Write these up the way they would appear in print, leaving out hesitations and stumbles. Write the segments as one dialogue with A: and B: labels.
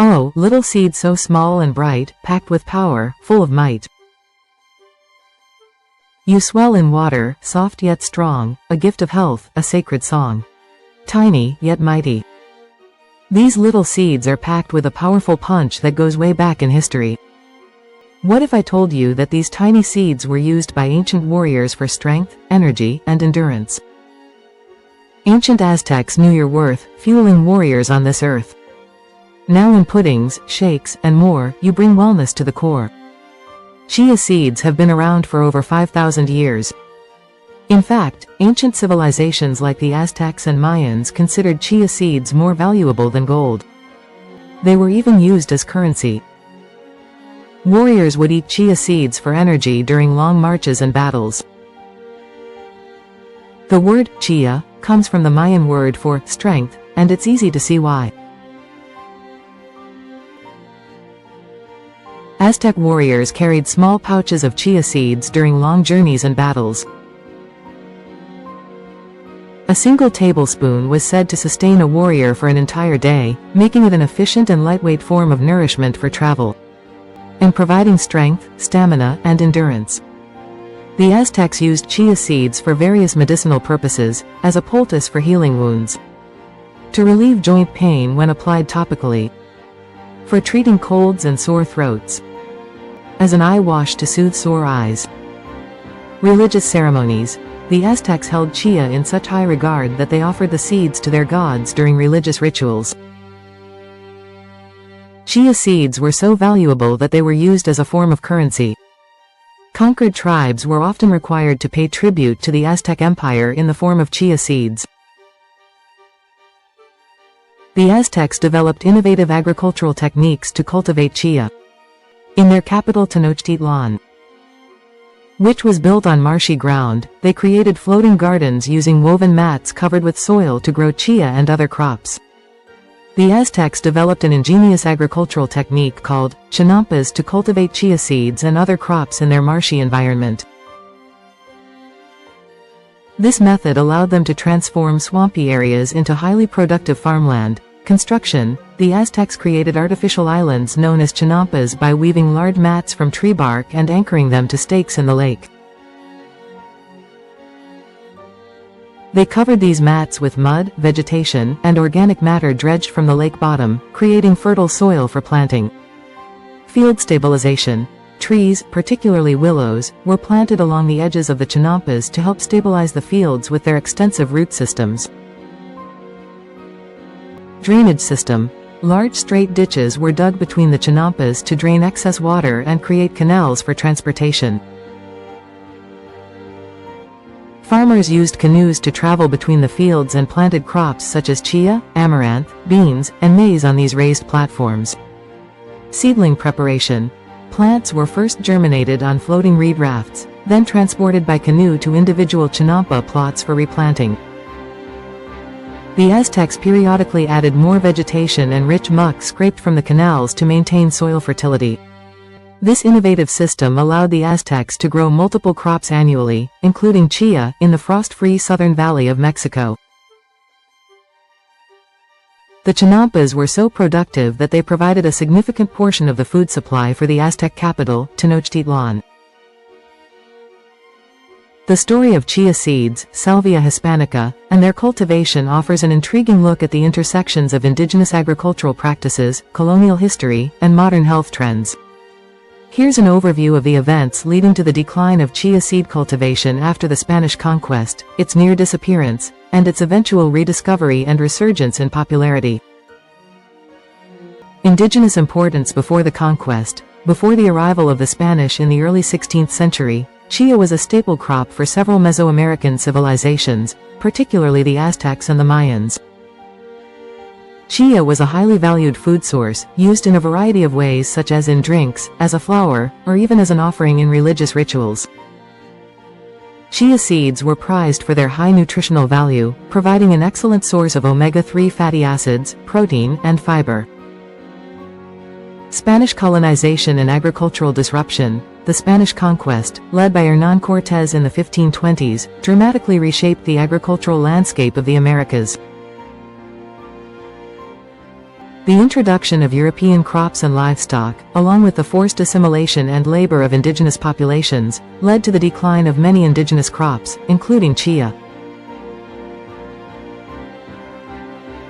A: Oh, little seed so small and bright, packed with power, full of might. You swell in water, soft yet strong, a gift of health, a sacred song. Tiny, yet mighty. These little seeds are packed with a powerful punch that goes way back in history. What if I told you that these tiny seeds were used by ancient warriors for strength, energy, and endurance? Ancient Aztecs knew your worth, fueling warriors on this earth. Now in puddings, shakes, and more, you bring wellness to the core. Chia seeds have been around for over 5,000 years. In fact, ancient civilizations like the Aztecs and Mayans considered chia seeds more valuable than gold. They were even used as currency. Warriors would eat chia seeds for energy during long marches and battles. The word chia comes from the Mayan word for strength, and it's easy to see why. Aztec warriors carried small pouches of chia seeds during long journeys and battles. A single tablespoon was said to sustain a warrior for an entire day, making it an efficient and lightweight form of nourishment for travel, and providing strength, stamina, and endurance. The Aztecs used chia seeds for various medicinal purposes, as a poultice for healing wounds, to relieve joint pain when applied topically, for treating colds and sore throats, as an eye wash to soothe sore eyes. Religious ceremonies. The Aztecs held chia in such high regard that they offered the seeds to their gods during religious rituals. Chia seeds were so valuable that they were used as a form of currency. Conquered tribes were often required to pay tribute to the Aztec Empire in the form of chia seeds. The Aztecs developed innovative agricultural techniques to cultivate chia. In their capital Tenochtitlan, which was built on marshy ground, they created floating gardens using woven mats covered with soil to grow chia and other crops. The Aztecs developed an ingenious agricultural technique called chinampas to cultivate chia seeds and other crops in their marshy environment. This method allowed them to transform swampy areas into highly productive farmland. Construction. The Aztecs created artificial islands known as chinampas by weaving large mats from tree bark and anchoring them to stakes in the lake. They covered these mats with mud, vegetation, and organic matter dredged from the lake bottom, creating fertile soil for planting. Field stabilization. Trees, particularly willows, were planted along the edges of the chinampas to help stabilize the fields with their extensive root systems. Drainage system. Large straight ditches were dug between the chinampas to drain excess water and create canals for transportation. Farmers used canoes to travel between the fields and planted crops such as chia, amaranth, beans, and maize on these raised platforms. Seedling preparation. Plants were first germinated on floating reed rafts, then transported by canoe to individual chinampa plots for replanting. The Aztecs periodically added more vegetation and rich muck scraped from the canals to maintain soil fertility. This innovative system allowed the Aztecs to grow multiple crops annually, including chia, in the frost-free southern valley of Mexico. The chinampas were so productive that they provided a significant portion of the food supply for the Aztec capital, Tenochtitlan. The story of chia seeds, Salvia hispanica, and their cultivation offers an intriguing look at the intersections of indigenous agricultural practices, colonial history, and modern health trends. Here's an overview of the events leading to the decline of chia seed cultivation after the Spanish conquest, its near disappearance, and its eventual rediscovery and resurgence in popularity. Indigenous importance before the conquest. Before the arrival of the Spanish in the early 16th century, chia was a staple crop for several Mesoamerican civilizations, particularly the Aztecs and the Mayans. Chia was a highly valued food source, used in a variety of ways such as in drinks, as a flour, or even as an offering in religious rituals. Chia seeds were prized for their high nutritional value, providing an excellent source of omega-3 fatty acids, protein, and fiber. Spanish colonization and agricultural disruption. The Spanish conquest, led by Hernán Cortés in the 1520s, dramatically reshaped the agricultural landscape of the Americas. The introduction of European crops and livestock, along with the forced assimilation and labor of indigenous populations, led to the decline of many indigenous crops, including chia.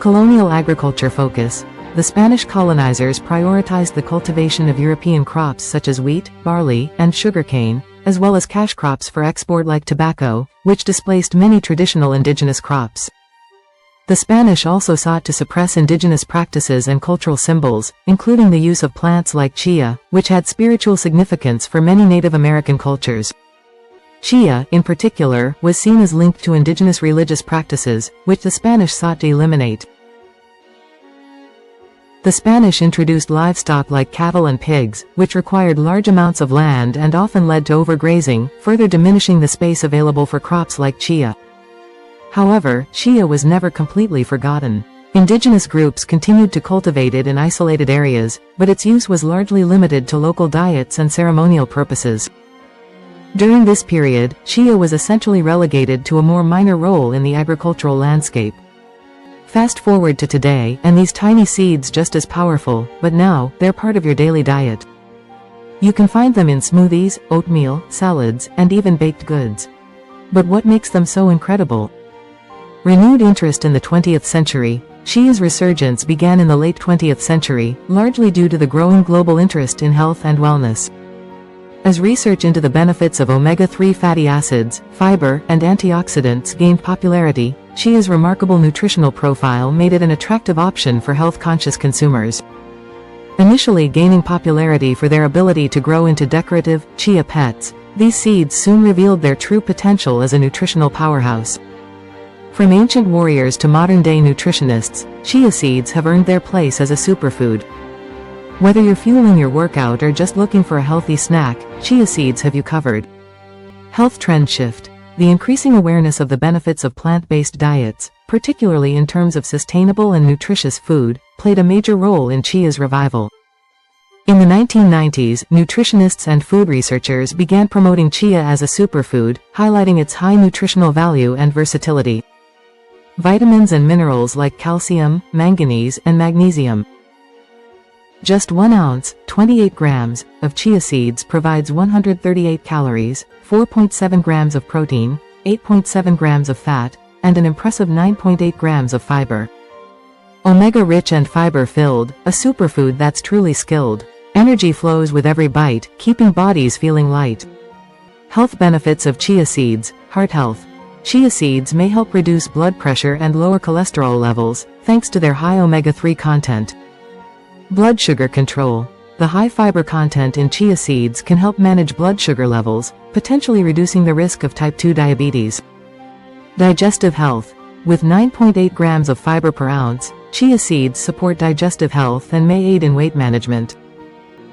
A: Colonial agriculture focus. The Spanish colonizers prioritized the cultivation of European crops such as wheat, barley, and sugarcane, as well as cash crops for export like tobacco, which displaced many traditional indigenous crops. The Spanish also sought to suppress indigenous practices and cultural symbols, including the use of plants like chia, which had spiritual significance for many Native American cultures. Chia, in particular, was seen as linked to indigenous religious practices, which the Spanish sought to eliminate. The Spanish introduced livestock like cattle and pigs, which required large amounts of land and often led to overgrazing, further diminishing the space available for crops like chia. However, chia was never completely forgotten. Indigenous groups continued to cultivate it in isolated areas, but its use was largely limited to local diets and ceremonial purposes. During this period, chia was essentially relegated to a more minor role in the agricultural landscape. Fast forward to today, and these tiny seeds just as powerful, but now, they're part of your daily diet. You can find them in smoothies, oatmeal, salads, and even baked goods. But what makes them so incredible? Renewed interest in the 20th century. Chia's resurgence began in the late 20th century, largely due to the growing global interest in health and wellness. As research into the benefits of omega-3 fatty acids, fiber, and antioxidants gained popularity, chia's remarkable nutritional profile made it an attractive option for health-conscious consumers. Initially gaining popularity for their ability to grow into decorative, chia pets, these seeds soon revealed their true potential as a nutritional powerhouse. From ancient warriors to modern-day nutritionists, chia seeds have earned their place as a superfood. Whether you're fueling your workout or just looking for a healthy snack, chia seeds have you covered. Health trend shift. The increasing awareness of the benefits of plant-based diets, particularly in terms of sustainable and nutritious food, played a major role in chia's revival. In the 1990s, nutritionists and food researchers began promoting chia as a superfood, highlighting its high nutritional value and versatility. Vitamins and minerals like calcium, manganese, and magnesium. Just 1 ounce, 28 grams, of chia seeds provides 138 calories, 4.7 grams of protein, 8.7 grams of fat, and an impressive 9.8 grams of fiber. Omega-rich and fiber-filled, a superfood that's truly skilled. Energy flows with every bite, keeping bodies feeling light. Health benefits of chia seeds. Heart health. Chia seeds may help reduce blood pressure and lower cholesterol levels, thanks to their high omega-3 content. Blood sugar control. The high fiber content in chia seeds can help manage blood sugar levels, potentially reducing the risk of type 2 diabetes. Digestive health. With 9.8 grams of fiber per ounce, chia seeds support digestive health and may aid in weight management.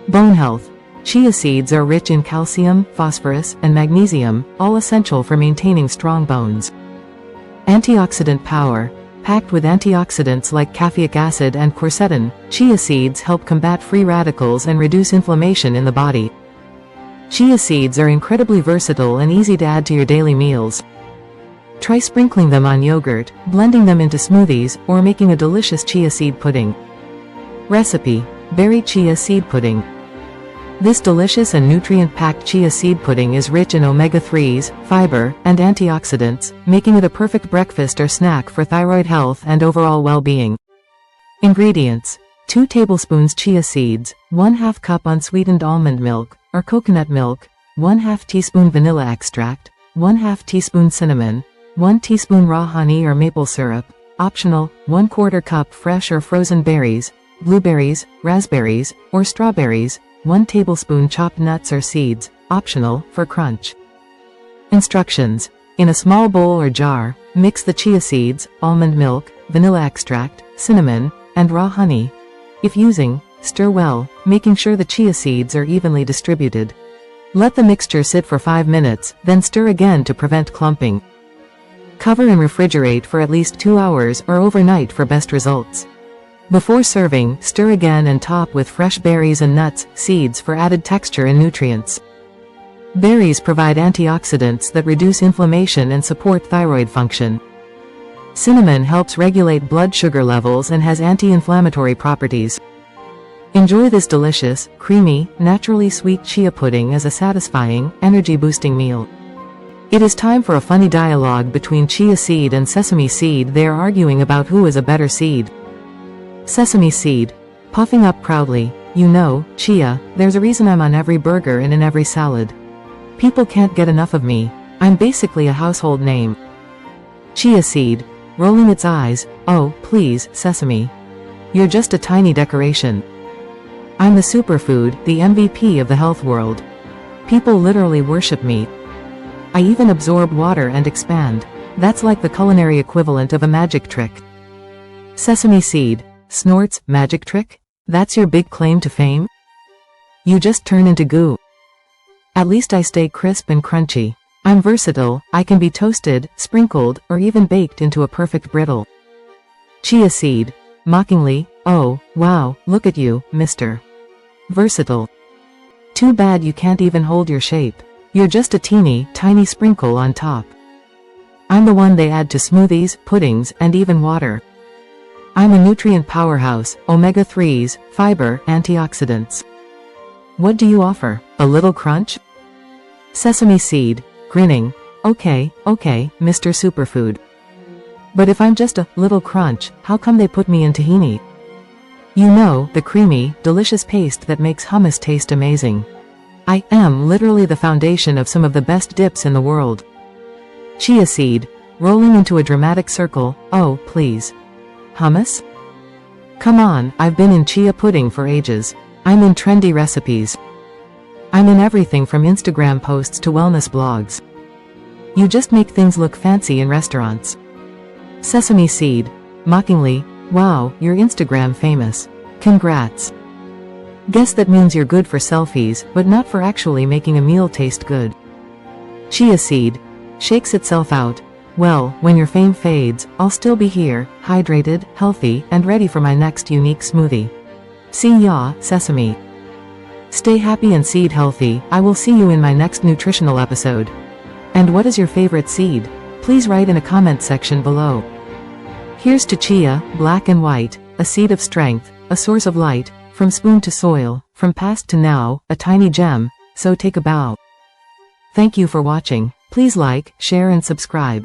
A: Bone health. Chia seeds are rich in calcium, phosphorus, and magnesium, all essential for maintaining strong bones. Antioxidant power. Packed with antioxidants like caffeic acid and quercetin, chia seeds help combat free radicals and reduce inflammation in the body. Chia seeds are incredibly versatile and easy to add to your daily meals. Try sprinkling them on yogurt, blending them into smoothies, or making a delicious chia seed pudding. Recipe: berry chia seed pudding. This delicious and nutrient-packed chia seed pudding is rich in omega-3s, fiber, and antioxidants, making it a perfect breakfast or snack for thyroid health and overall well-being. Ingredients: 2 tablespoons chia seeds, 1/2 cup unsweetened almond milk, or coconut milk, 1/2 teaspoon vanilla extract, 1/2 teaspoon cinnamon, 1 teaspoon raw honey or maple syrup, optional, 1/4 cup fresh or frozen berries, blueberries, raspberries, or strawberries, 1 tablespoon chopped nuts or seeds, optional, for crunch. Instructions. In a small bowl or jar, mix the chia seeds, almond milk, vanilla extract, cinnamon, and raw honey. If using, stir well, making sure the chia seeds are evenly distributed. Let the mixture sit for 5 minutes, then stir again to prevent clumping. Cover and refrigerate for at least 2 hours or overnight for best results. Before serving, stir again and top with fresh berries and nuts, seeds for added texture and nutrients. Berries provide antioxidants that reduce inflammation and support thyroid function. Cinnamon helps regulate blood sugar levels and has anti-inflammatory properties. Enjoy this delicious, creamy, naturally sweet chia pudding as a satisfying, energy-boosting meal. It is time for a funny dialogue between chia seed and sesame seed. They are arguing about who is a better seed. Sesame seed, puffing up proudly, you know, Chia, there's a reason I'm on every burger and in every salad. People can't get enough of me. I'm basically a household name. Chia seed, rolling its eyes, oh, please, Sesame. You're just a tiny decoration. I'm the superfood, the MVP of the health world. People literally worship me. I even absorb water and expand. That's like the culinary equivalent of a magic trick. Sesame seed, snorts, magic trick? That's your big claim to fame? You just turn into goo. At least I stay crisp and crunchy. I'm versatile, I can be toasted, sprinkled, or even baked into a perfect brittle. Chia seed, mockingly, oh, wow, look at you, Mr. Versatile. Too bad you can't even hold your shape. You're just a teeny, tiny sprinkle on top. I'm the one they add to smoothies, puddings, and even water. I'm a nutrient powerhouse, omega-3s, fiber, antioxidants. What do you offer? A little crunch? Sesame seed, grinning. Okay, Mr. Superfood. But if I'm just a little crunch, how come they put me in tahini? You know, the creamy, delicious paste that makes hummus taste amazing. I am literally the foundation of some of the best dips in the world. Chia seed, rolling into a dramatic circle, oh, please. Hummus? Come on, I've been in chia pudding for ages. I'm in trendy recipes. I'm in everything from Instagram posts to wellness blogs. You just make things look fancy in restaurants. Sesame seed, mockingly, wow, you're Instagram famous. Congrats. Guess that means you're good for selfies, but not for actually making a meal taste good. Chia seed, shakes itself out. Well, when your fame fades, I'll still be here, hydrated, healthy, and ready for my next unique smoothie. See ya, Sesame. Stay happy and seed healthy. I will see you in my next nutritional episode. And what is your favorite seed? Please write in a comment section below. Here's to chia, black and white, a seed of strength, a source of light, from spoon to soil, from past to now, a tiny gem, so take a bow. Thank you for watching. Please like, share and subscribe.